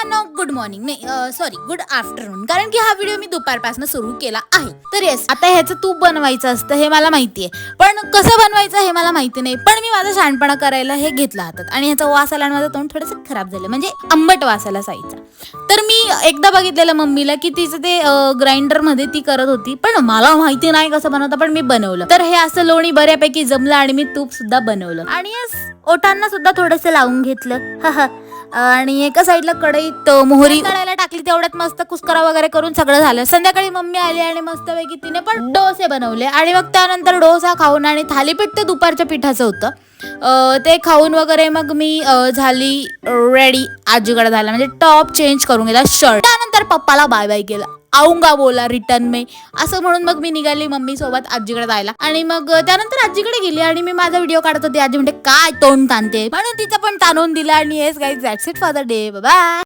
मुलांनो, good morning नाही sorry good afternoon, कारण की हा व्हिडिओ मी दुपारपासून सुरू केला आहे. तर येस, आता ह्याचं तूप बनवायचं असतं हे मला माहितीये, पण कसं बनवायचं हे मला माहिती नाही. पण मी माझा शहाणपणा करायला हे घेतला हातात आणि ह्याचा वास आला आणि माझं तोंड थोडंसं खराब झालं, म्हणजे आंबट वास आला साईचा. तर मी एकदा बघितलेलं मम्मीला की तिचं ते ग्राइंडर मध्ये ती करत होती, पण मला माहिती नाही कसं बनवतं, पण मी बनवलं. तर हे असं लोणी बऱ्यापैकी जमलं आणि मी तूप सुद्धा बनवलं आणि ओटांना सुद्धा थोडंसं लावून घेतलं. आणि एका साईडला कढईत मोहरी तळायला टाकली, तेवढ्यात मस्त कुस्करा वगैरे करून सगळं झालं. संध्याकाळी मम्मी आली आणि मस्तपैकी तिने पण डोसे बनवले आणि मग त्यानंतर डोसा खाऊन आणि थालीपीठ ते दुपारच्या पिठाचं होतं, ते खाऊन वगैरे मग मी झाली रेडी. आजीकडे झाला म्हणजे टॉप चेंज करून गेला, शर्ट. त्यानंतर पप्पाला बाय बाय केलं, आऊंगा बोला रिटर्न में, असं म्हणून मग मी निघाली मम्मी सोबत आजीकडे जायला. आणि मग त्यानंतर आजीकडे गेली आणि मी माझा व्हिडिओ काढत होते. आजी म्हणते काय तोंड ताणते, म्हणून तिचं पण ताणून दिला. आणि yes guys, that's it for the day. Bye.